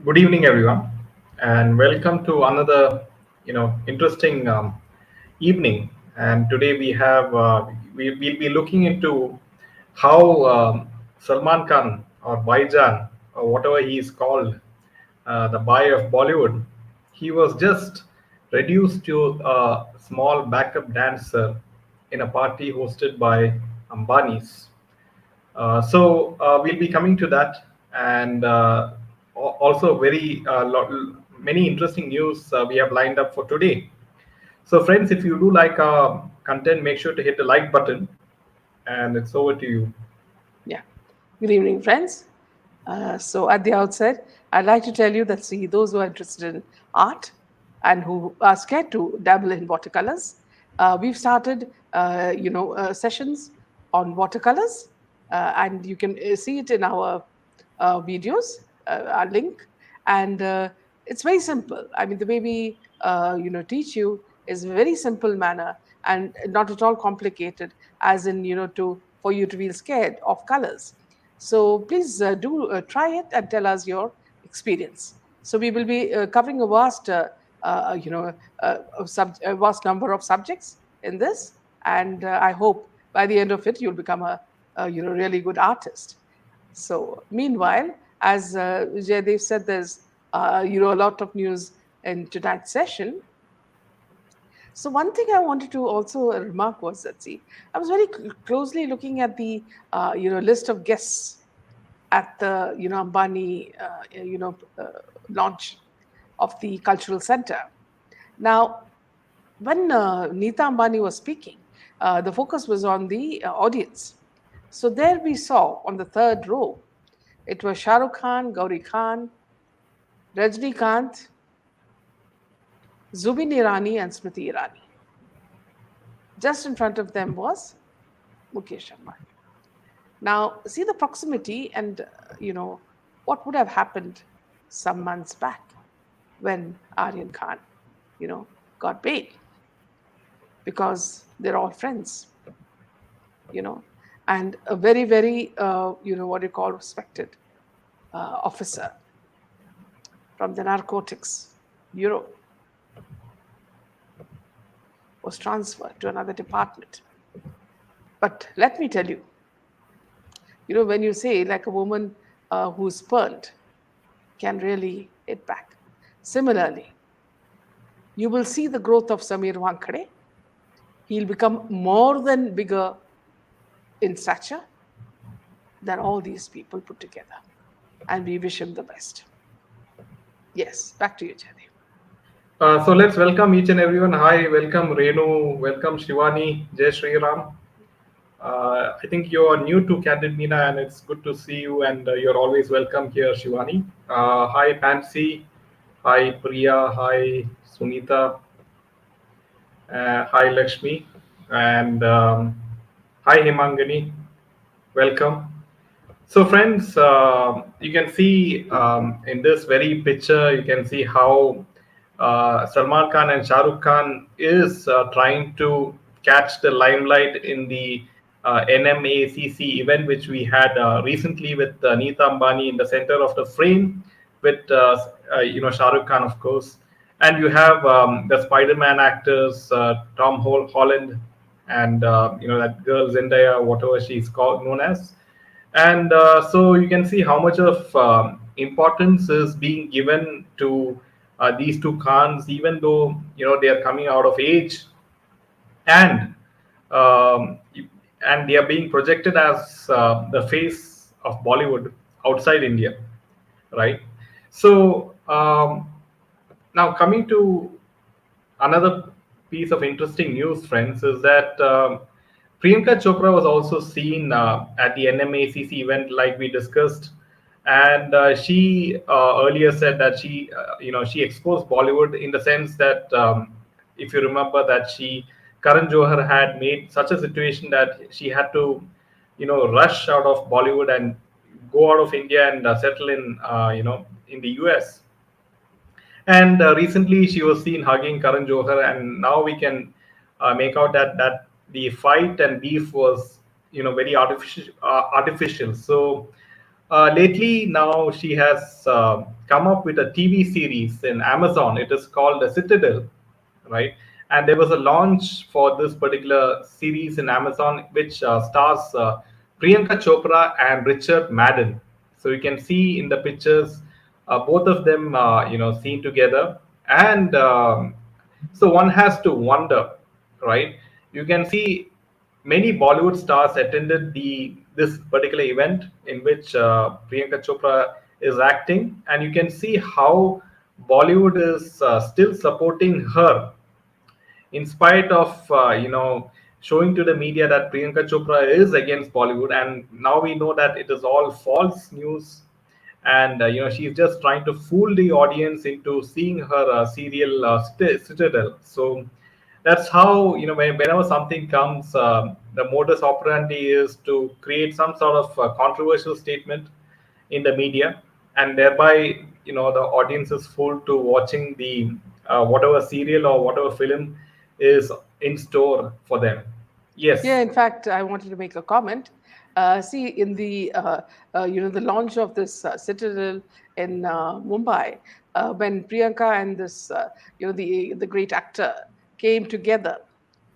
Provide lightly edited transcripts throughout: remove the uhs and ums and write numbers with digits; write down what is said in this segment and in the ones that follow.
Good evening, everyone, and welcome to another, interesting evening. And today we'll be looking into how Salman Khan or Baijan or whatever he is called, the Bai of Bollywood, he was just reduced to a small backup dancer in a party hosted by Ambani's. We'll be coming to that, and also many interesting news we have lined up for today. So, friends, if you do like our content, make sure to hit the like button, and it's over to you. Yeah. Good evening, friends. So, at the outset, I'd like to tell you that see those who are interested in art and who are scared to dabble in watercolors, we've started, sessions on watercolors, and you can see it in our videos, our link, and it's very simple. I mean, the way we, teach you is very simple manner and not at all complicated, as in, to for you to feel scared of colors. So please do try it and tell us your experience. So we will be covering a vast, a vast number of subjects in this, and I hope by the end of it you'll become a really good artist. So meanwhile, as Jaydev said, there's a lot of news in tonight's session. So one thing I wanted to also remark was that see, I was very closely looking at the list of guests at the Ambani launch of the cultural center. Now, when Neeta Ambani was speaking, the focus was on the audience. So there we saw on the third row, it was Shah Rukh Khan, Gauri Khan, Rajnikant, Zubin Irani, and Smriti Irani. Just in front of them was Mukesh Ambani. Now, see the proximity and, what would have happened some months back when Aryan Khan, got bail because they're all friends, you know, and a very, very, what you call respected officer from the narcotics bureau was transferred to another department. But let me tell you, when you say like a woman who's burned can really hit back. Similarly, you will see the growth of Samir Wankhede. He'll become more than bigger in stature than all these people put together. And we wish him the best. Yes, back to you, Jaydev. So let's welcome each and everyone. Hi, welcome Renu, welcome Shivani, Jai Sri Ram. I think you're new to Candid Meena, and it's good to see you. And you're always welcome here, Shivani. Hi, Pansy. Hi, Priya. Hi, Sunita. Hi, Lakshmi. And hi, Himangani. Welcome. So, friends, you can see in this very picture, you can see how Salman Khan and Shah Rukh Khan is trying to catch the limelight in the NMACC event, which we had recently with Neeta Ambani in the center of the frame, with Shah Rukh Khan, of course, and you have the Spider-Man actors, Holland, and that girl Zendaya, whatever she's called known as. And so you can see how much of importance is being given to these two Khans, even though they are coming out of age, and um, and they are being projected as the face of Bollywood outside India, right? So now coming to another piece of interesting news, friends, is that Priyanka Chopra was also seen at the NMACC event, like we discussed, and she earlier said that she exposed Bollywood in the sense that if you remember that Karan Johar had made such a situation that she had to rush out of Bollywood and go out of India and settle in the US. And recently, she was seen hugging Karan Johar, and now we can make out that the fight and beef was, very artificial. So Lately, now she has come up with a TV series in Amazon. It is called The Citadel, right? And there was a launch for this particular series in Amazon, which stars Priyanka Chopra and Richard Madden. So you can see in the pictures, both of them, seen together, and so one has to wonder, right? You can see many Bollywood stars attended the this particular event in which Priyanka Chopra is acting, and you can see how Bollywood is still supporting her in spite of showing to the media that Priyanka Chopra is against Bollywood, and now we know that it is all false news, and she's just trying to fool the audience into seeing her serial Citadel. So that's how whenever something comes, the modus operandi is to create some sort of controversial statement in the media, and thereby the audience is fooled to watching the whatever serial or whatever film is in store for them. Yeah, Yes. in fact, I wanted to make a comment. See, in the the launch of this Citadel in Mumbai, when Priyanka and this the great actor came together,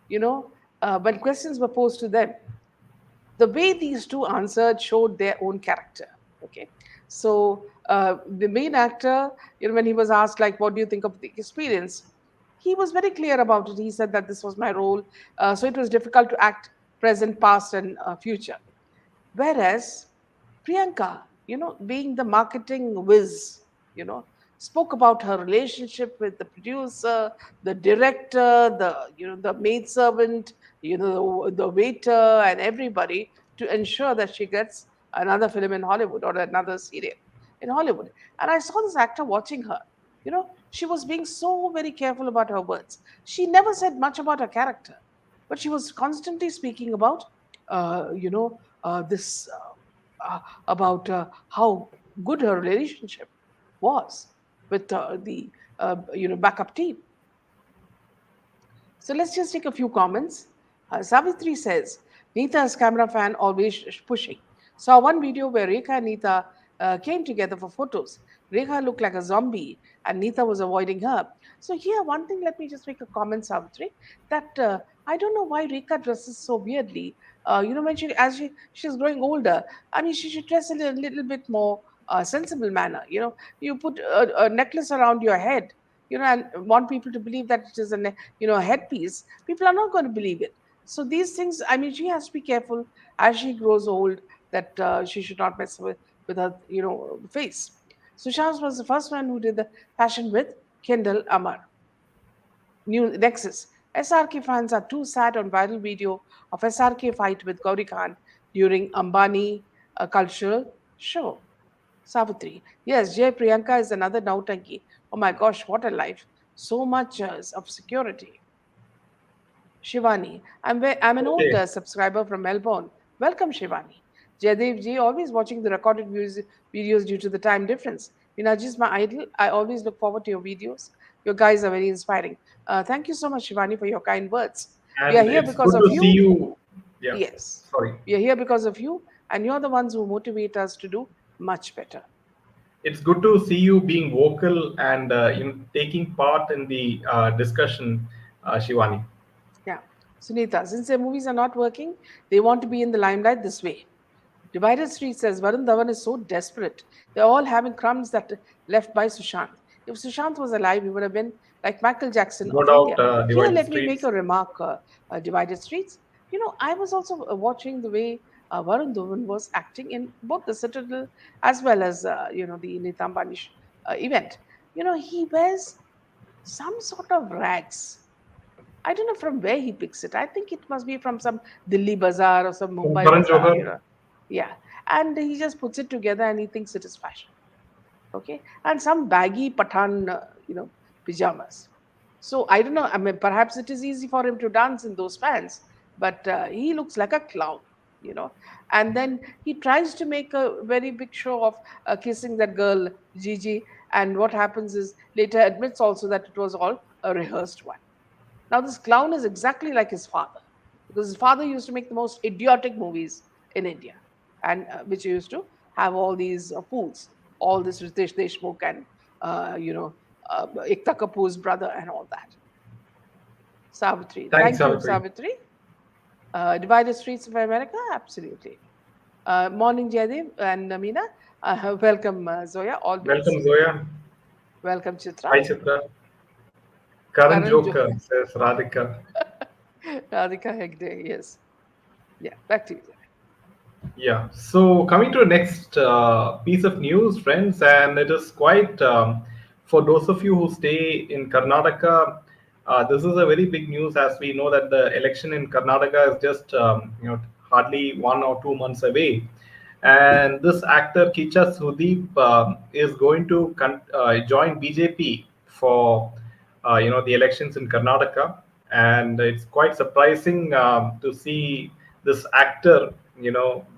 when questions were posed to them, the way these two answered showed their own character. Okay, so the main actor, when he was asked like, "What do you think of the experience?" He was very clear about it. He said that this was my role, so it was difficult to act present, past, and future. Whereas Priyanka, being the marketing whiz, you know, spoke about her relationship with the producer, the director, the maidservant, the waiter, and everybody to ensure that she gets another film in Hollywood or another serial in Hollywood. And I saw this actor watching her. She was being so very careful about her words. She never said much about her character, but she was constantly speaking about, this about how good her relationship was with the backup team. So let's just take a few comments. Savitri says, Neeta's camera fan always pushing. Saw one video where Rekha and Neeta came together for photos. Rekha looked like a zombie and Neeta was avoiding her. So here, one thing, let me just make a comment, Savitri, that I don't know why Rekha dresses so weirdly. When she's growing older, I mean, she should dress in a little bit more sensible manner. You put a necklace around your head, and want people to believe that it is a headpiece. People are not going to believe it. So these things, I mean, she has to be careful as she grows old, that she should not mess with her face. Sushant was the first one who did the fashion with Kendall Amar. New Nexus. SRK fans are too sad on viral video of SRK fight with Gauri Khan during Ambani cultural show. Savitri. Yes, Jay Priyanka is another Nautanki. Oh my gosh, what a life. So much of security. Shivani. I'm an old Okay. subscriber from Melbourne. Welcome, Shivani. Jaidev ji, always watching the recorded videos due to the time difference. Minaj is my idol. I always look forward to your videos. Your guys are very inspiring. Thank you so much, Shivani, for your kind words. We are And here it's because good of to see you. you. Yeah. Yes. Sorry. We are here because of you, and you're the ones who motivate us to do much better. It's good to see you being vocal and taking part in the discussion, Shivani. Yeah. Sunita, since their movies are not working, they want to be in the limelight this way. Divided Street says Varun Dhawan is so desperate. They're all having crumbs that left by Sushant. If Sushant was alive, he would have been like Michael Jackson No of India. doubt, Here, Divided let me make Streets. a remark, Divided Streets. I was also watching the way Varun Dhawan was acting in both the Citadel as well as, the Nitambani event. He wears some sort of rags. I don't know from where he picks it. I think it must be from some Delhi bazaar or some From Mumbai Karan bazaar, Johar. Yeah. And he just puts it together and he thinks it is fashion. Okay. And some baggy Pathan, pajamas. So I don't know. I mean, perhaps it is easy for him to dance in those pants, but he looks like a clown, you know. And then he tries to make a very big show of kissing that girl, Gigi. And what happens is later admits also that it was all a rehearsed one. Now, this clown is exactly like his father, because his father used to make the most idiotic movies in India, and which he used to have all these pools, all this Ritesh Deshmukh and Ekta Kapoor's brother and all that. Savitri, Thanks, thank you, Savitri. Savitri. Divided Streets of America, absolutely. Morning, Jaydev and Meena. Welcome, Zoya, always. Welcome, Zoya. Welcome, Chitra. Hi, Chitra. Karan Karan Joker, Johar. says Radhika. Radhika Hegde, yes. Yeah, back to you. Yeah. So coming to the next piece of news, friends, and it is quite for those of you who stay in Karnataka. This is a very big news, as we know that the election in Karnataka is just hardly 1 or 2 months away, and this actor Kicha Sudeep is going to join BJP for the elections in Karnataka, and it's quite surprising to see this actor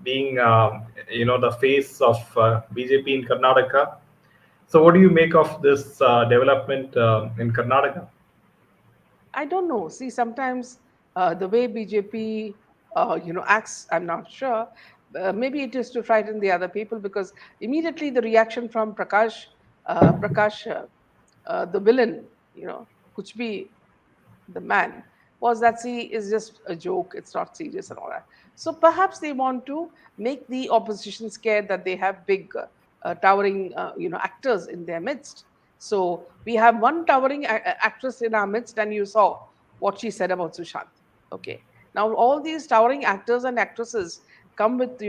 being the face of BJP in Karnataka. So, what do you make of this development in Karnataka? I don't know. See, sometimes the way BJP, acts, I'm not sure. Maybe it is to frighten the other people because immediately the reaction from Prakash, the villain, Kuch bhi, the man, was that see is just a joke. It's not serious and all that. So perhaps they want to make the opposition scared that they have big, towering, actors in their midst. So we have one towering actress in our midst, and you saw what she said about Sushant. Okay. Now all these towering actors and actresses come with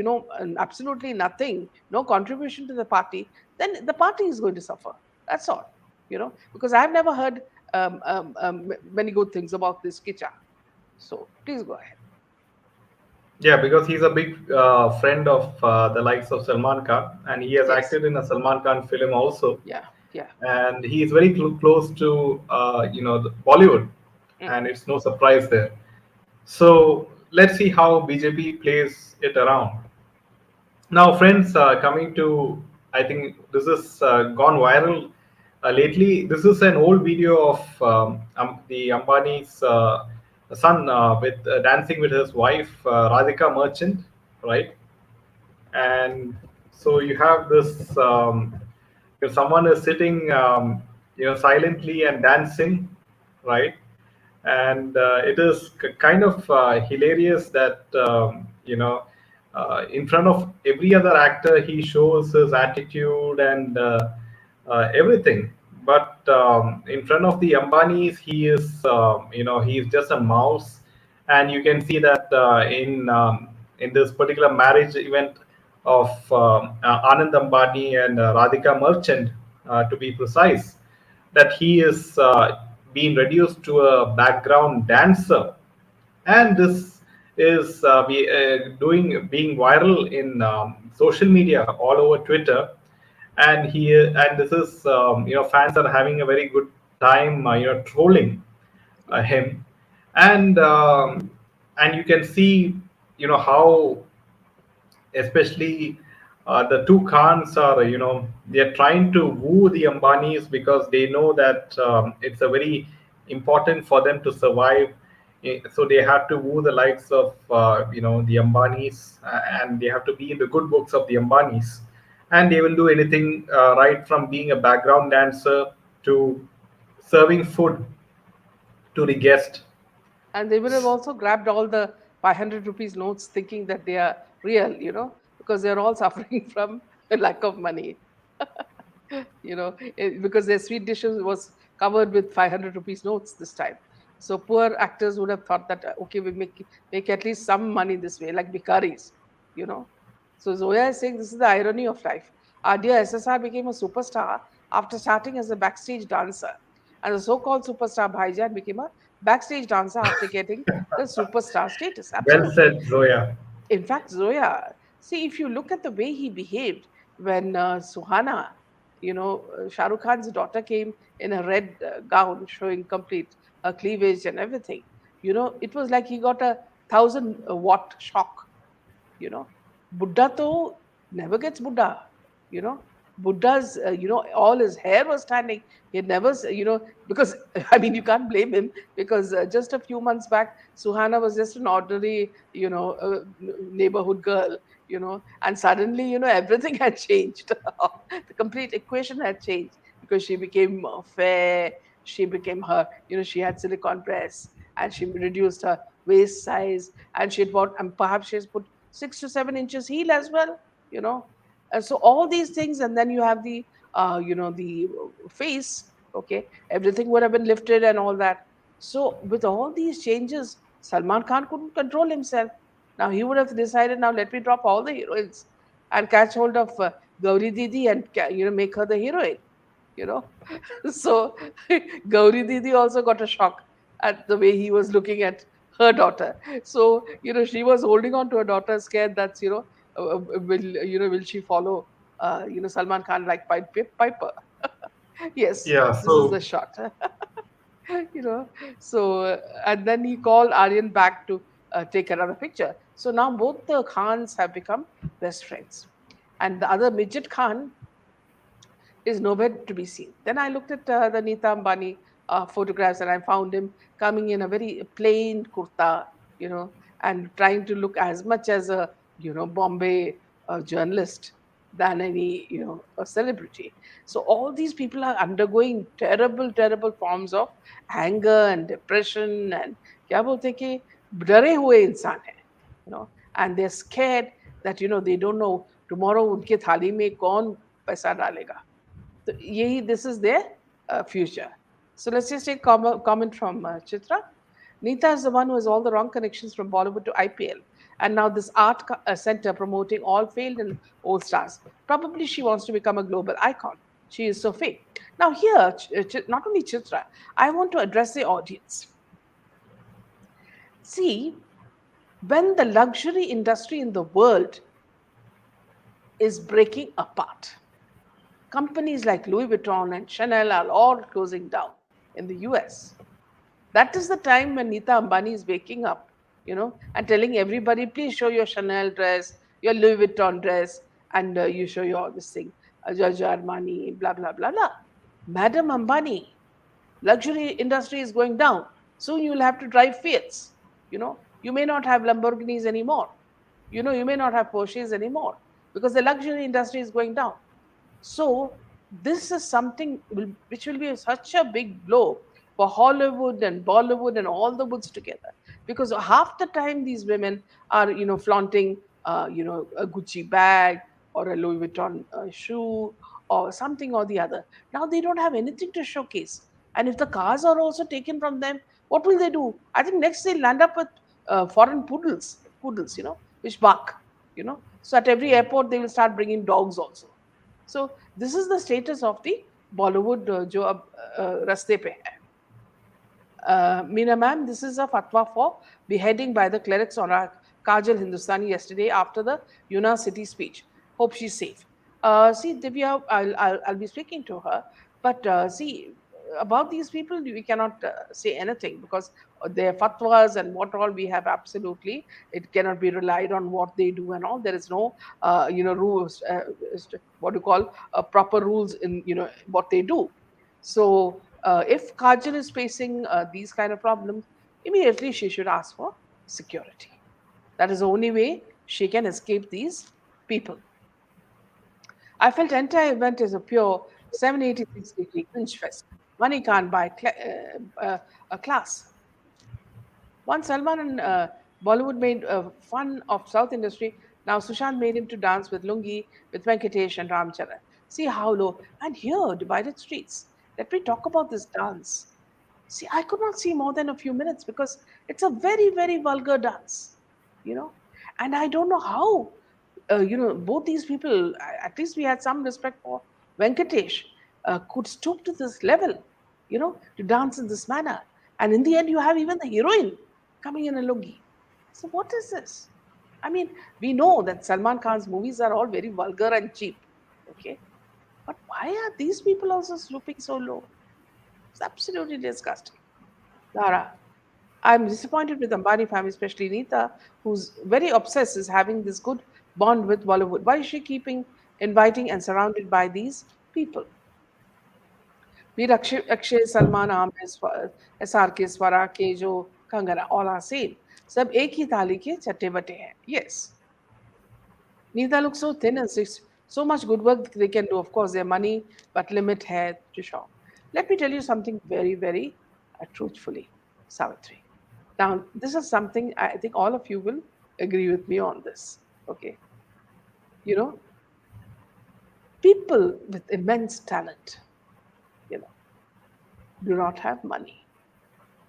absolutely nothing, no contribution to the party. Then the party is going to suffer. That's all. Because I've never heard many good things about this Kicha. So please go ahead. Yeah, because he's a big friend of the likes of Salman Khan, and he has Yes. acted in a Salman Khan film also, Yeah. Yeah. and he is very close to the Bollywood, Mm. and it's no surprise there. So let's see how BJP plays it around. Now, friends, coming to, I think this has gone viral lately. This is an old video of the Ambani's son with dancing with his wife, Radhika Merchant, right? And so you have this, someone is sitting, silently and dancing, right? And it is kind of hilarious that in front of every other actor he shows his attitude and everything, but in front of the Ambanis he is he's just a mouse. And you can see that in this particular marriage event of Anand Ambani and Radhika Merchant, to be precise, that he is being reduced to a background dancer. And this is being viral in social media all over Twitter. And this is fans are having a very good time trolling Yeah. him. And um, and you can see how especially the two Khans are, they're trying to woo the Ambanis because they know that it's a very important for them to survive. So they have to woo the likes of, the Ambanis, and they have to be in the good books of the Ambanis. And they will do anything, right from being a background dancer to serving food to the guest. And they would have also grabbed all the 500 rupees notes thinking that they are real, because they're all suffering from a lack of money. Because their sweet dishes was covered with 500 rupees notes this time. So poor actors would have thought that, okay, we make at least some money this way, like bikaris, you know. So Zoya is saying this is the irony of life. Our dear SSR became a superstar after starting as a backstage dancer. And the so-called superstar Bhaijan became a backstage dancer after getting the superstar status. Well Absolutely. said, Zoya. In fact, Zoya, see, if you look at the way he behaved when Suhana, Shah Rukh Khan's daughter came in a red gown showing complete cleavage and everything, it was like he got a 1,000 watt shock. Buddha to never gets Buddha, you know. Buddha's, all his hair was standing. He had never, because I mean, you can't blame him because just a few months back, Suhana was just an ordinary, neighborhood girl, and suddenly, everything had changed. The complete equation had changed because she became fair. She became her, she had silicone breasts and she reduced her waist size and she had bought, and perhaps she has put 6 to 7 inches heel as well, you know so all these things, and then you have the face. Okay, everything would have been lifted and all that. So with all these changes, Salman Khan couldn't control himself. Now he would have decided, now let me drop all the heroines and catch hold of Gauri Didi and make her the heroine. You know, so Gauri Didi also got a shock at the way he was looking at her daughter. So she was holding on to her daughter, scared that will she follow Salman Khan like Piper. Yes, Yeah. this is the So shot. you know so and then he called Aryan back to take another picture. So now both the Khans have become best friends, and the other midget Khan is nowhere to be seen. Then I looked at the Nita Ambani photographs, and I found him coming in a very plain kurta, and trying to look as much as a Bombay journalist than any a celebrity. So all these people are undergoing terrible, terrible forms of anger and depression, and क्या बोलते हैं कि डरे हुए इंसान है, and they're scared that they don't know tomorrow उनके थाली में कौन पैसा डालेगा. So this is their future. So let's just take comment from Chitra. Neeta is the one who has all the wrong connections from Bollywood to IPL. And now this art center promoting all failed and old stars. Probably she wants to become a global icon. She is so fake. Now here, not only Chitra, I want to address the audience. See, when the luxury industry in the world is breaking apart, companies like Louis Vuitton and Chanel are all closing down in the US. That is the time when Nita Ambani is waking up, and telling everybody, please show your Chanel dress, your Louis Vuitton dress, and you show your this thing, Giorgio Armani, blah, blah, blah, blah. Madam Ambani, luxury industry is going down. Soon you will have to drive Fiats. You may not have Lamborghinis anymore. You may not have Porsches anymore because the luxury industry is going down. So this is something which will be such a big blow for Hollywood and Bollywood and all the woods together, because half the time these women are flaunting a Gucci bag or a Louis Vuitton shoe or something or the other. Now they don't have anything to showcase, and if the cars are also taken from them, what will they do? I think next they'll land up with foreign poodles, which bark. So at every airport they will start bringing dogs also. So this is the status of the Bollywood जो अब रास्ते पे है. Meena ma'am, this is a fatwa for beheading by the clerics on our Kajal Hindustani yesterday after the Yuna city speech. Hope she's safe. See, Divya, I'll be speaking to her, but see, about these people, we cannot say anything because their fatwas and what all we have absolutely, it cannot be relied on what they do and all. There is no, rules, what you call proper rules in, what they do. So if Kajal is facing these kind of problems, immediately she should ask for security. That is the only way she can escape these people. I felt entire event is a pure 786-degree cringe fest. Money can't buy a class. Once Salman and Bollywood made fun of South industry, now Sushant made him to dance with Lungi, with Venkatesh and Ramcharan. See how low. And here, divided streets. Let me talk about this dance. See, I could not see more than a few minutes because it's a very, very vulgar dance, you know. And I don't know how, both these people, at least we had some respect for Venkatesh, could stoop to this level, to dance in this manner. And in the end, you have even the heroine coming in a lungi. So, what is this? I mean, we know that Salman Khan's movies are all very vulgar and cheap, okay? But why are these people also stooping so low? It's absolutely disgusting. Dara, I'm disappointed with Ambani family, especially Neeta, who's very obsessed is having this good bond with Bollywood. Why is she keeping inviting and surrounded by these people. Be it Akshay, Salman, Amir, SRK, Swara, Kejo, Kangana, all are same. सब एक ही थाली के चट्टे बटे हैं. Yes. Neither look so thin and so much good work they can do. Of course, their money, but limit hai to show. Let me tell you something very, very truthfully, Savitri. Now, this is something I think all of you will agree with me on this. Okay. You know, people with immense talent, you know, do not have money.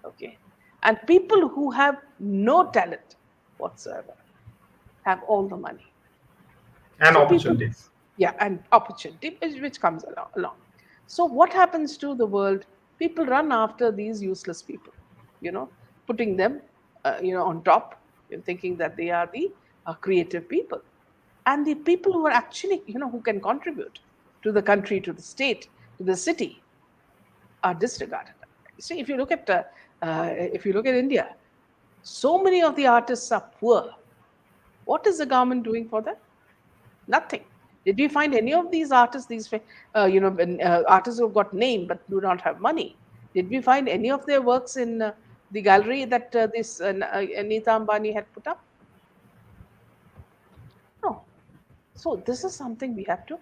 Okay. And people who have no talent whatsoever have all the money. And So people, opportunities. yeah, and opportunity which comes along. So what happens to the world? People run after these useless people, you know, putting them, on top, thinking that they are the creative people, and the people who are actually, who can contribute to the country, to the state, to the city, are disregarded. See, if you look at India, so many of the artists are poor. What is the government doing for them? Nothing. Did we find any of these artists, artists who've got name but do not have money? Did we find any of their works in the gallery that this Anita Ambani had put up? No. So this is something we have to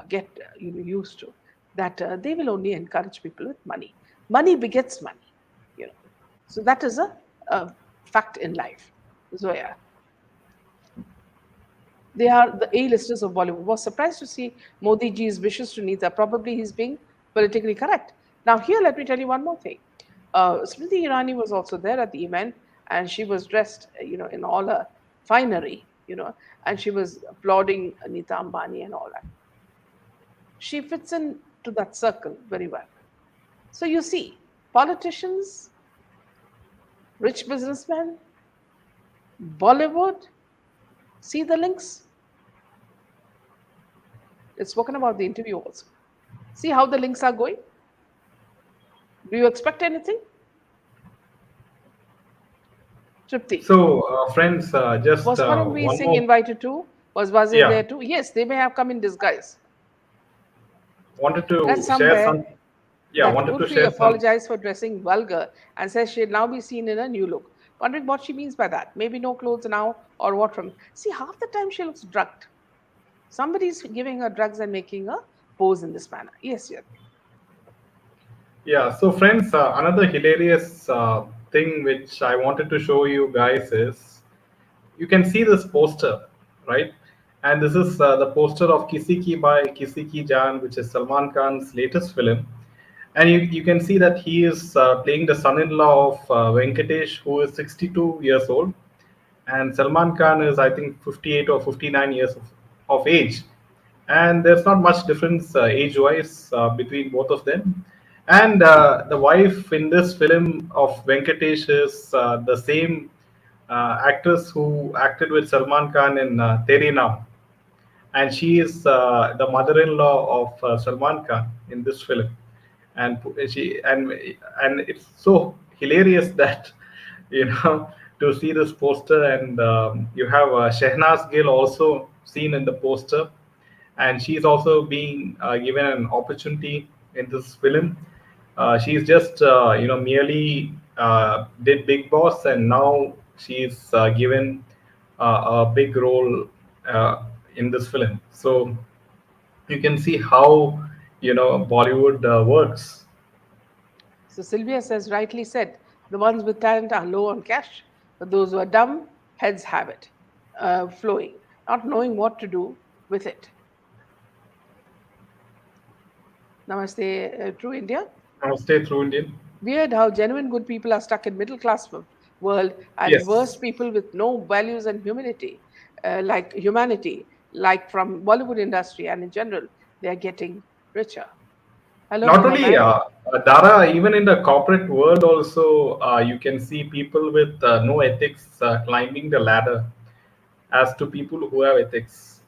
get used to. That they will only encourage people with money. Money begets money. You know. So that is a fact in life. Zoya. They are the A-listers of Bollywood. Was surprised to see Modi ji's wishes to Neeta. Probably he's being politically correct. Now, here, let me tell you one more thing. Smriti Irani was also there at the event, and she was dressed, in all her finery, and she was applauding Neeta Ambani and all that. She fits in to that circle very well. So you see, politicians, rich businessmen, Bollywood, see the links? It's spoken about the interview also. See how the links are going? Do you expect anything? Tripti. So, friends, just Was Paramveer one Singh more. invited too? Was Wazir Yeah, there too? Yes, they may have come in disguise. wanted Read to share somewhere some. Yeah, that wanted to Urfi share some. apologized for dressing vulgar and says she'll now be seen in a new look. Wondering what she means by that. Maybe no clothes now or what from. See, half the time she looks drugged. Somebody's giving her drugs and making her pose in this manner. Yes, yes. Yeah, so friends, another hilarious thing which I wanted to show you guys is you can see this poster, right? And this is the poster of Kisi Ki by Kisi Ki Jaan, which is Salman Khan's latest film. And you can see that he is playing the son-in-law of Venkatesh, who is 62 years old, and Salman Khan is, I think, 58 or 59 years of age, and there's not much difference age-wise between both of them. And the wife in this film of Venkatesh is the same actress who acted with Salman Khan in Tere Naam, and she is the mother-in-law of Salman Khan in this film. And she and it's so hilarious that you know to see this poster, and you have Shehnaz Gill also seen in the poster, and she's also being given an opportunity in this film. She's just merely did Big Boss, and now she's given a big role in this film. So you can see how Bollywood works. So Sylvia says, rightly said, the ones with talent are low on cash, but those who are dumb, heads have it, flowing, not knowing what to do with it. Namaste, True India. Now stay through Indian. Weird how genuine good people are stuck in middle class world and worst Yes. people with no values and humanity, like from Bollywood industry and in general, they are getting richer. Hello, Not hello, only ma'am. Dara, even in the corporate world, also you can see people with no ethics climbing the ladder as to people who have ethics.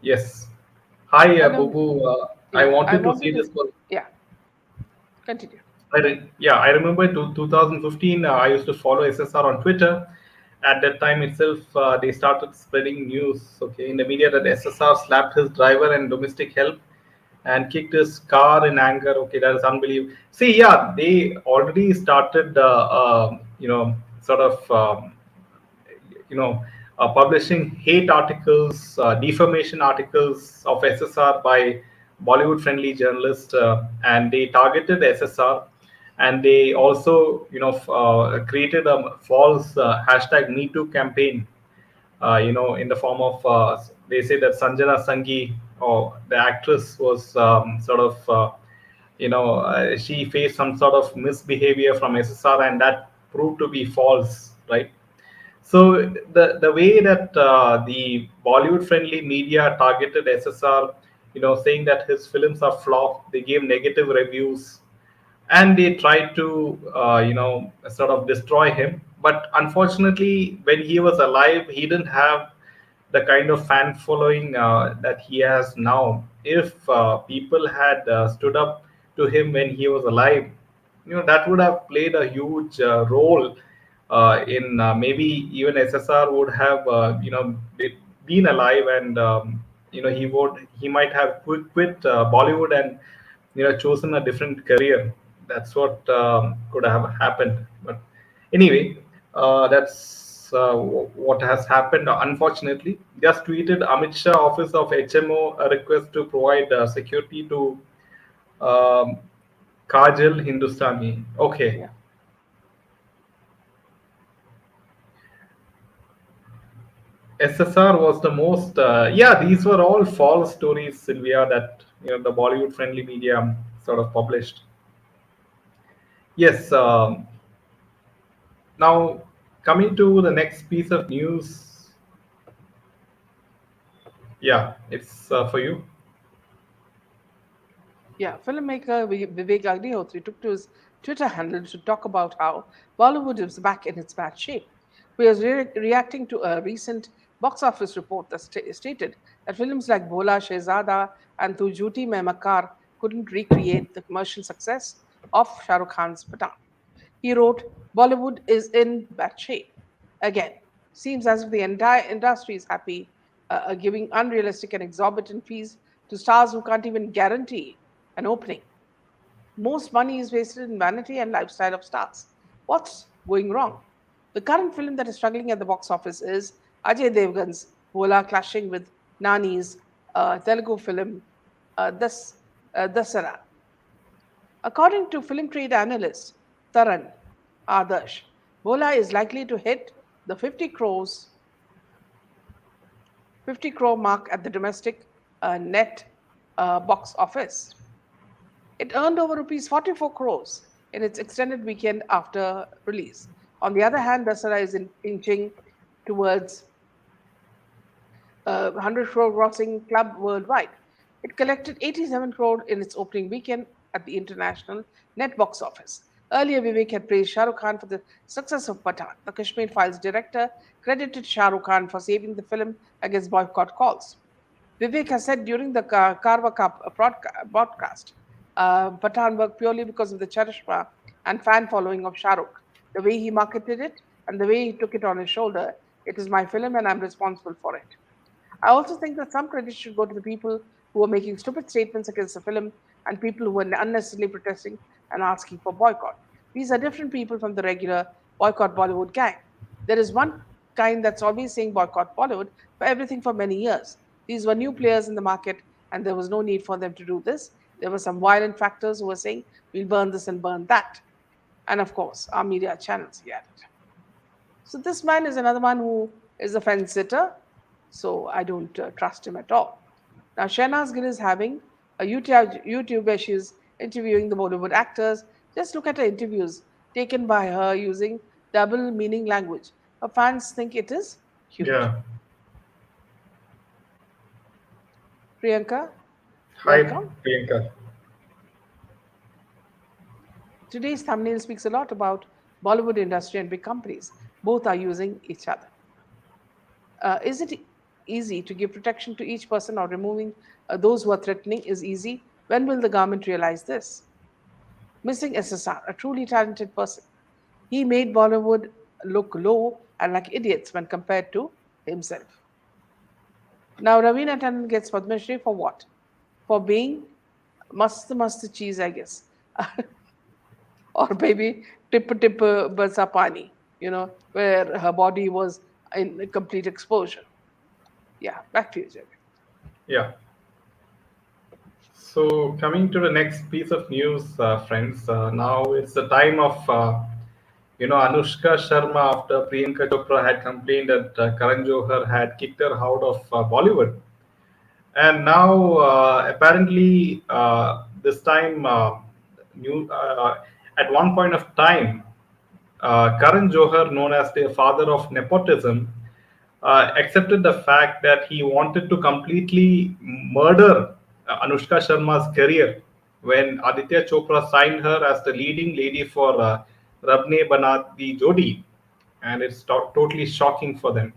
Yes. Hi, Hello. Bubu. I Yeah, I wanted to see wanted this to. one. Yeah, continue. Yeah, I remember 2015. I used to follow SSR on Twitter, At that time itself, they started spreading news, okay, in the media that SSR slapped his driver and domestic help and kicked his car in anger. Okay, that is unbelievable. See, yeah, they already started, sort of, publishing hate articles, defamation articles of SSR by Bollywood-friendly journalists, and they targeted SSR, and they also, created a false hashtag Me Too campaign, in the form of, they say that Sanjana Sanghi, or the actress, was sort of, she faced some sort of misbehavior from SSR, and that proved to be false, right? So the way that the Bollywood friendly media targeted SSR, saying that his films are flop, they gave negative reviews, and they tried to sort of destroy him. But unfortunately, when he was alive, he didn't have the kind of fan following that he has now. If people had stood up to him when he was alive, that would have played a huge role in maybe even SSR would have been alive, and he might have quit Bollywood and chosen a different career. That's what could have happened. But anyway, that's what has happened. Unfortunately, just tweeted Amit Shah office of HMO a request to provide security to um, Kajal Hindustani. Okay. Yeah. SSR was the most. Yeah, these were all false stories, Sylvia, that the Bollywood friendly media sort of published. Yes. Now, coming to the next piece of news. Yeah, it's for you. Yeah, filmmaker Vivek Agnihotri took to his Twitter handle to talk about how Bollywood is back in its bad shape. He was reacting to a recent box office report that stated that films like Bhola Shehzada and Tu Jhooti Main Makar couldn't recreate the commercial success of Shah Rukh Khan's Pathan. He wrote, Bollywood is in bad shape. Again, seems as if the entire industry is happy giving unrealistic and exorbitant fees to stars who can't even guarantee an opening. Most money is wasted in vanity and lifestyle of stars. What's going wrong? The current film that is struggling at the box office is Ajay Devgan's Bola clashing with Nani's Telugu film Dasara. According to film trade analyst Taran Adarsh, Bola is likely to hit the 50 crore mark at the domestic net box office. It earned over rupees 44 crores in its extended weekend after release. On the other hand, Dasara is inching towards 100 crore grossing club worldwide. It collected 87 crore in its opening weekend at the international net box office. Earlier, Vivek had praised Shah Rukh Khan for the success of Pathan. The Kashmir Files director credited Shah Rukh Khan for saving the film against boycott calls. Vivek has said during the Karwa Cup broadcast, Pathan worked purely because of the charisma and fan following of Shah Rukh. The way he marketed it and the way he took it on his shoulder, it is my film and I'm responsible for it. I also think that some credit should go to the people who are making stupid statements against the film and people who are unnecessarily protesting and asking for boycott. These are different people from the regular boycott Bollywood gang. There is one kind that's always saying boycott Bollywood for everything for many years. These were new players in the market and there was no need for them to do this. There were some violent factors who were saying we'll burn this and burn that. And of course, our media channels, he added. So this man is another one who is a fence sitter. So I don't trust him at all. Now Shehnaz Gill is having a YouTube where she's interviewing the Bollywood actors. Just look at her interviews taken by her using double meaning language. Her fans think it is cute. Yeah. Priyanka, Hi, welcome. Priyanka. Today's thumbnail speaks a lot about Bollywood industry and big companies. Both are using each other. Is it easy to give protection to each person or removing those who are threatening is easy? When will the government realize this? Missing SSR, a truly talented person. He made Bollywood look low and like idiots when compared to himself. Now, Ravina Tandon gets Padma Shri for what? For being mast mast cheese, I guess. Or maybe tip tip barsa pani, where her body was in complete exposure. Yeah, back to you, Jagger. Yeah. So coming to the next piece of news, friends. Now it's the time of Anushka Sharma after Priyanka Chopra had complained that Karan Johar had kicked her out of Bollywood, and now apparently this time new at one point of time Karan Johar, known as the father of nepotism, accepted the fact that he wanted to completely murder Anushka Sharma's career when Aditya Chopra signed her as the leading lady for Rabne Banat Di Jodi, and it's totally shocking for them.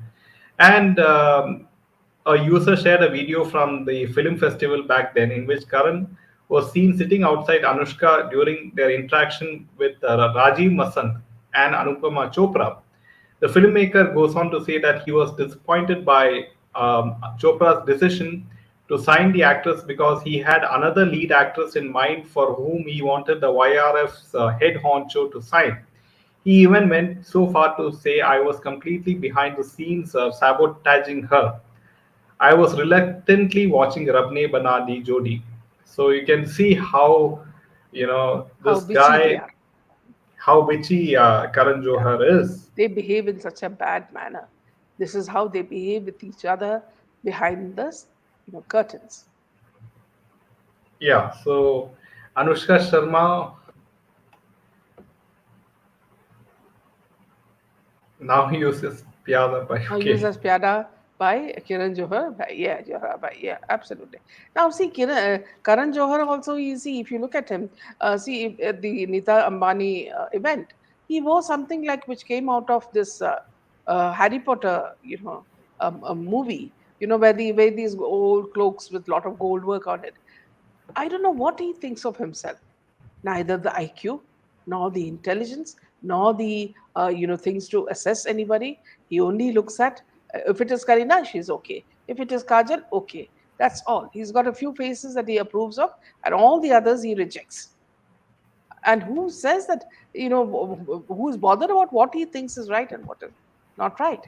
And a user shared a video from the film festival back then in which Karan was seen sitting outside Anushka during their interaction with Rajiv Masand and Anupama Chopra. The filmmaker goes on to say that he was disappointed by Chopra's decision to sign the actress because he had another lead actress in mind for whom he wanted the YRF's head honcho to sign. He even went so far to say, I was completely behind the scenes sabotaging her. I was reluctantly watching Rabne Bana Di Jodi. So you can see how, How this bitchy they guy, are. how bitchy Karan Yeah. Johar is. They behave in such a bad manner. This is how they behave with each other behind the curtains. Yeah, so Anushka Sharma now uses Pyada by Used okay. as Pyada by Kiran Johar. Yeah, Johar. Yeah, absolutely. Now, see, Karan Johar also, you see, if you look at him, at the Nita Ambani event, he wore something like which came out of this Harry Potter, a movie, where these old cloaks with lot of gold work on it. I don't know what he thinks of himself. Neither the IQ, nor the intelligence, nor the things to assess anybody. He only looks at if it is Karina, she's okay. If it is Kajal, okay. That's all. He's got a few faces that he approves of, and all the others he rejects. And who says that? Who's bothered about what he thinks is right and what is not right?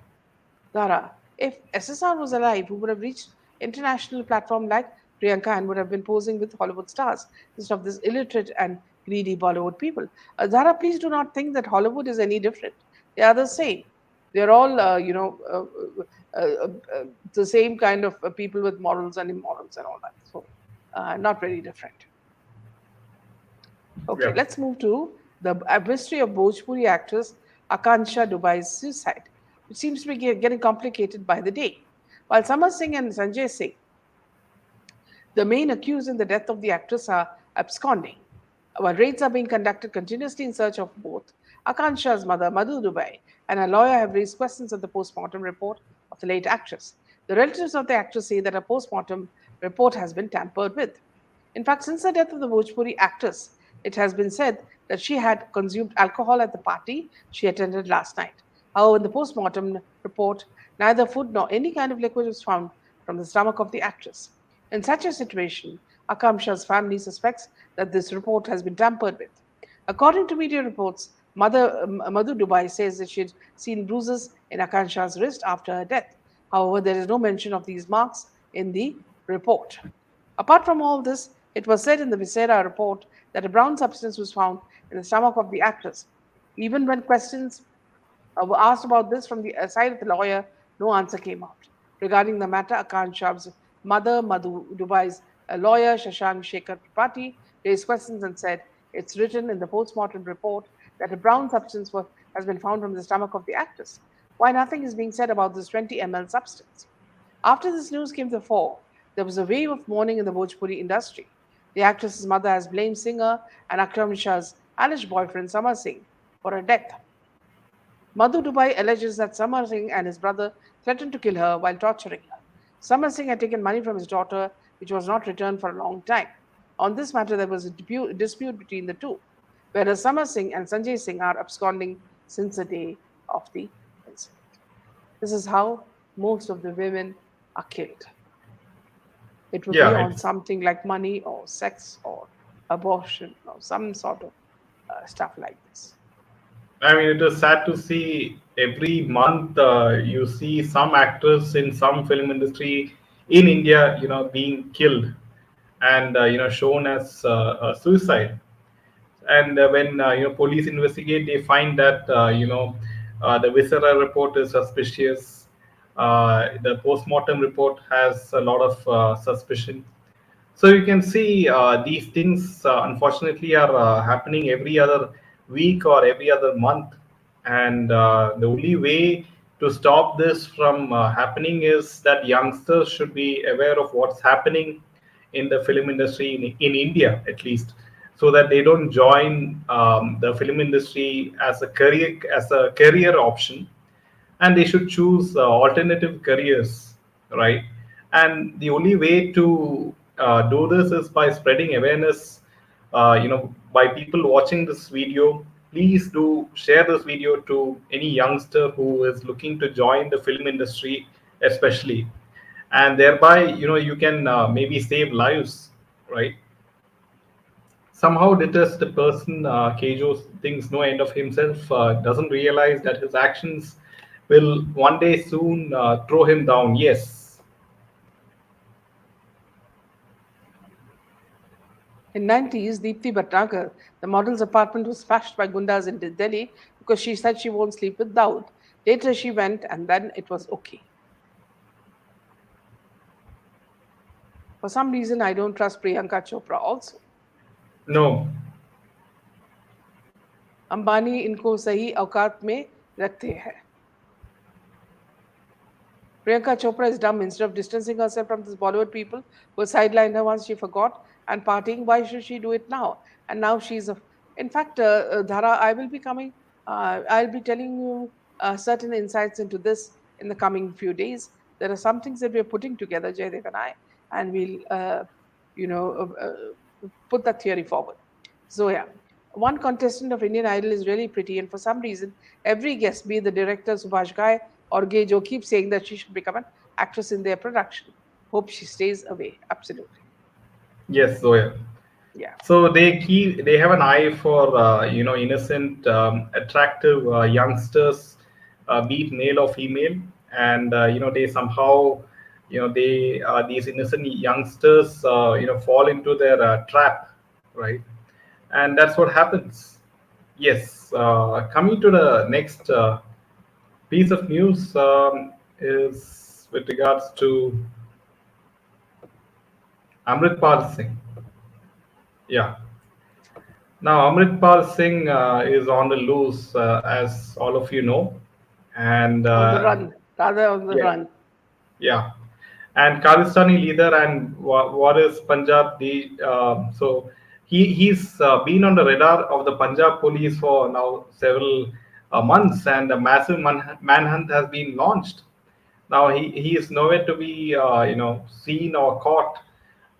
Dara, if SSR was alive, we would have reached international platform like Priyanka and would have been posing with Hollywood stars instead of this illiterate and greedy Bollywood people. Zara, please do not think that Hollywood is any different. They are the same. They're all, the same kind of people with morals and immorals and all that. So, not very different. Okay, Yeah. let's move to the mystery of Bhojpuri actress Akansha Dubai's suicide, which seems to be getting complicated by the day. While Samar Singh and Sanjay Singh, the main accused in the death of the actress, are absconding, while raids are being conducted continuously in search of both, Akansha's mother, Madhu Dubai, and her lawyer have raised questions of the postmortem report of the late actress. The relatives of the actress say that a postmortem report has been tampered with. In fact, since the death of the Bhojpuri actress, it has been said that she had consumed alcohol at the party she attended last night. However, in the postmortem report, neither food nor any kind of liquid was found from the stomach of the actress. In such a situation, Akamsha's family suspects that this report has been tampered with. According to media reports, Madhu Dubai says that she had seen bruises in Akansha's wrist after her death. However, there is no mention of these marks in the report. Apart from all this, it was said in the Visera report that a brown substance was found in the stomach of the actress. Even when questions were asked about this from the side of the lawyer, no answer came out. Regarding the matter, Akan Shab's mother, Madhu Dubai's lawyer, Shashank Shekhar Tripathi, raised questions and said it's written in the postmortem report that a brown substance has been found from the stomach of the actress. Why nothing is being said about this 20 ml substance? After this news came to the fore, there was a wave of mourning in the Bhojpuri industry. The actress's mother has blamed singer and Akram Shah's alleged boyfriend Samar Singh for her death. Madhu Dubai alleges that Samar Singh and his brother threatened to kill her while torturing her. Samar Singh had taken money from his daughter, which was not returned for a long time. On this matter, there was a dispute between the two, whereas Samar Singh and Sanjay Singh are absconding since the day of the incident. This is how most of the women are killed. It would be Yeah, on it's. something like money or sex or abortion or some sort of stuff like this. I mean, it is sad to see every month you see some actors in some film industry in India, being killed and shown as suicide. And when police investigate, they find that the viscera report is suspicious. The post-mortem report has a lot of suspicion. So you can see these things unfortunately are happening every other week or every other month, and the only way to stop this from happening is that youngsters should be aware of what's happening in the film industry in India at least, so that they don't join the film industry as a career option, and they should choose alternative careers, right? And the only way to do this is by spreading awareness. By people watching this video, please do share this video to any youngster who is looking to join the film industry, especially, and thereby you can maybe save lives, right? Somehow detest the person Keijo thinks no end of himself, doesn't realize that his actions will one day soon throw him down. Yes. In 90s, Deepthi Bhatnagar, the model's apartment was smashed by gundas in Delhi because she said she won't sleep with Daud. Later she went and then it was okay. For some reason, I don't trust Priyanka Chopra also. No. Ambani इनको सही औकात में रखते हैं. Priyanka Chopra is dumb. Instead of distancing herself from these Bollywood people who sidelined her once she forgot and partying, why should she do it now? And now she's a. In fact, Dhara, I will be coming. I'll be telling you certain insights into this in the coming few days. There are some things that we're putting together, Jaydev and I, and we'll, put that theory forward. So yeah, one contestant of Indian Idol is really pretty, and for some reason, every guest, be it the director Subhash Ghai or Gejo, keeps saying that she should become an actress in their production. Hope she stays away. Absolutely. Yes, Zoya. Yeah. So they have an eye for innocent, attractive youngsters, be it male or female, and they somehow they these innocent youngsters fall into their trap, right? And that's what happens. Yes. Coming to the next piece of news is with regards to Amritpal Singh. Yeah. Now, Amritpal Singh is on the loose, as all of you know, and On the run, rather on the yeah, run. yeah, and Khalistani leader and what is Punjab? So he's been on the radar of the Punjab police for now several months, and a massive manhunt has been launched. Now he is nowhere to be seen or caught.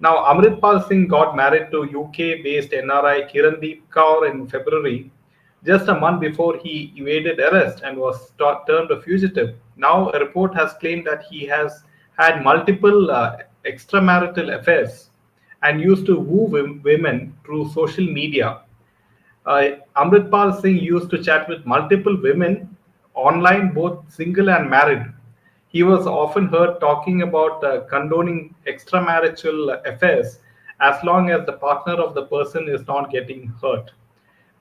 Now Amritpal Singh got married to UK-based NRI Kirandeep Kaur in February, just a month before he evaded arrest and was termed a fugitive. Now a report has claimed that he has had multiple extramarital affairs and used to woo women through social media. Amritpal Singh used to chat with multiple women online, both single and married. He was often heard talking about condoning extramarital affairs as long as the partner of the person is not getting hurt.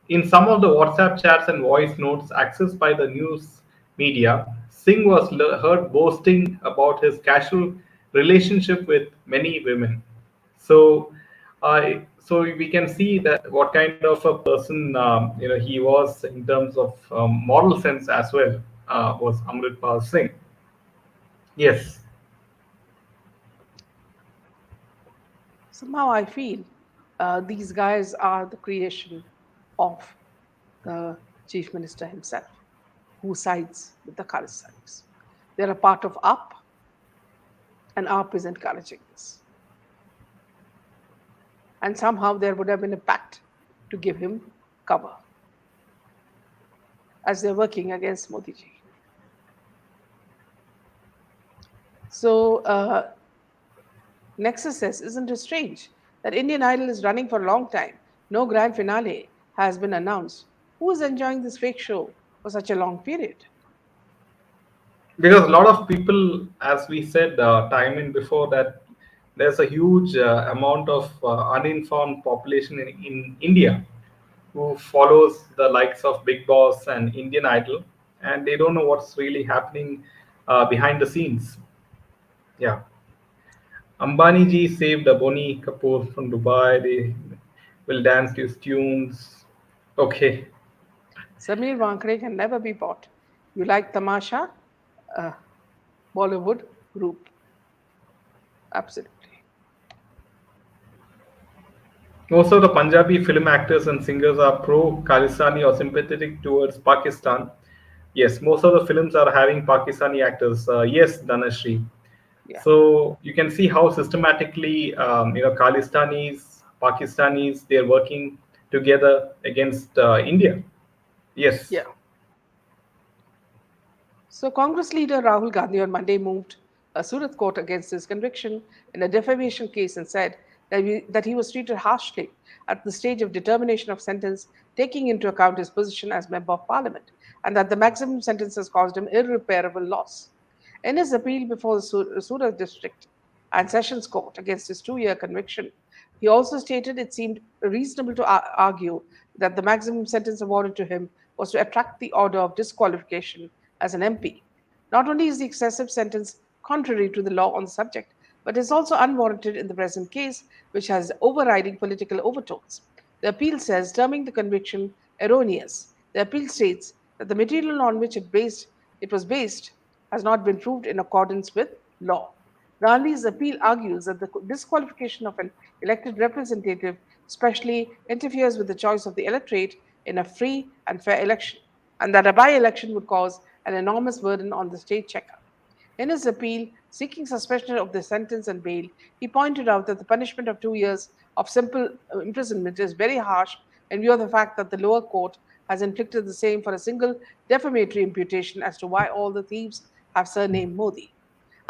In some of the WhatsApp chats and voice notes accessed by the news media, Singh was heard boasting about his casual relationship with many women. So, so we can see that what kind of a person he was in terms of moral sense as well, was Amritpal Singh. Yes. Somehow I feel these guys are the creation of the chief minister himself, who sides with the Khalistanis. They're a part of AAP, and AAP is encouraging this. And somehow there would have been a pact to give him cover. as they're working against Modi ji. So Nexus says, isn't it strange that Indian Idol is running for a long time? No grand finale has been announced. Who is enjoying this fake show for such a long period? Because a lot of people, as we said time in before, that there's a huge amount of uninformed population in India who follows the likes of Big Boss and Indian Idol, and they don't know what's really happening behind the scenes. Yeah, Ambani ji saved Boni Kapoor from Dubai. They will dance to his tunes. Okay. Samir Wankre can never be bought. You like Tamasha? Uh, Bollywood group. Absolutely. Most of the Punjabi film actors and singers are pro Khalistani or sympathetic towards Pakistan. Yes, most of the films are having Pakistani actors. Yes, Dhanashri. Yeah. So you can see how systematically, Khalistanis, Pakistanis, they're working together against India. Yes. Yeah. So, Congress leader Rahul Gandhi on Monday moved a Surat court against his conviction in a defamation case and said that he was treated harshly at the stage of determination of sentence, taking into account his position as Member of Parliament, and that the maximum sentence has caused him irreparable loss. In his appeal before the Surat District and Sessions Court against his 2 year conviction, he also stated it seemed reasonable to argue that the maximum sentence awarded to him was to attract the order of disqualification as an MP. Not only is the excessive sentence contrary to the law on the subject, but is also unwarranted in the present case, which has overriding political overtones. The appeal says, terming the conviction erroneous. The appeal states that the material on which it was based has not been proved in accordance with law. Gandhi's appeal argues that the disqualification of an elected representative specially interferes with the choice of the electorate in a free and fair election, and that a by election would cause an enormous burden on the state checker. In his appeal seeking suspension of the sentence and bail, he pointed out that the punishment of 2 years of simple imprisonment is very harsh in view of the fact that the lower court has inflicted the same for a single defamatory imputation as to why all the thieves have surnamed Modi.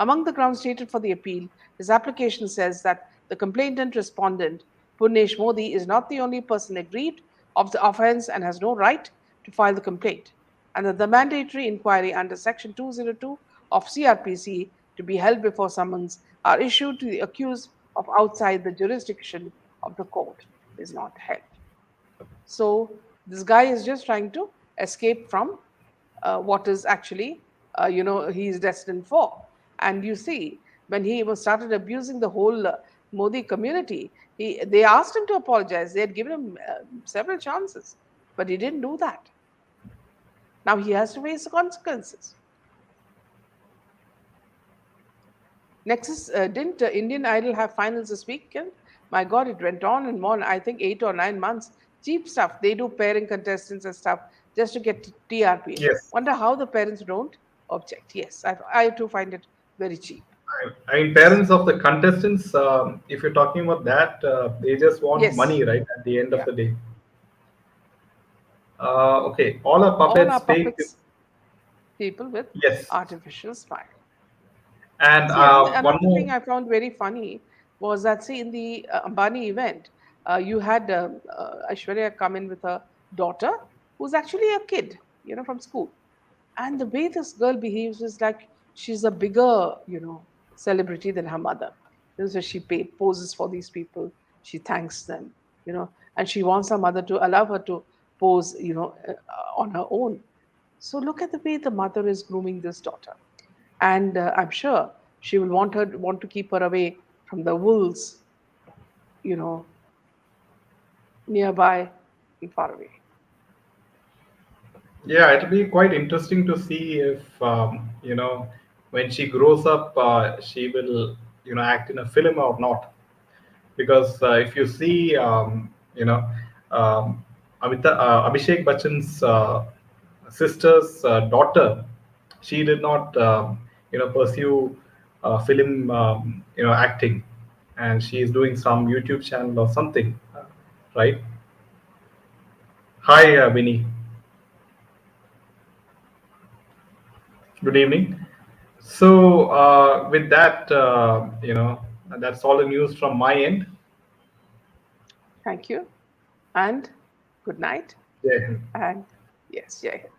Among the grounds stated for the appeal, his application says that the complainant respondent, Purnesh Modi, is not the only person aggrieved of the offence and has no right to file the complaint, and that the mandatory inquiry under Section 202 of CRPC to be held before summons are issued to the accused of outside the jurisdiction of the court is not held. So this guy is just trying to escape from what is actually, he is destined for. And you see, when he was started abusing the whole Modi community, they asked him to apologize. They had given him several chances, but he didn't do that. Now he has to face the consequences. Next, didn't Indian Idol have finals this weekend? My God, it went on and on. I think 8 or 9 months. Cheap stuff. They do pairing contestants and stuff just to get TRP. Yes. Wonder how the parents don't object. Yes, I too find it very cheap. I mean, parents of the contestants, if you're talking about that, they just want Yes, money, right? At the end of yeah. the day. Okay, all are All puppets our fake. puppets, people with Yes, artificial smile. and See, one another thing more. I found very funny was that, see, in the Ambani event, you had Aishwarya come in with her daughter, who's actually a kid, from school. And the way this girl behaves is like she's a bigger, celebrity than her mother. So she poses for these people, she thanks them, and she wants her mother to allow her to pose, on her own. So look at the way the mother is grooming this daughter, and I'm sure she will want to keep her away from the wolves, you know, nearby and far away. Yeah, it'll be quite interesting to see if when she grows up, she will act in a film or not. Because if you see, Abhishek Bachchan's sister's daughter, she did not pursue film acting, and she is doing some YouTube channel or something, right? Hi, Vinny. Good evening. So, with that, that's all the news from my end. Thank you, and good night. Yeah. And yes, Jai Hind.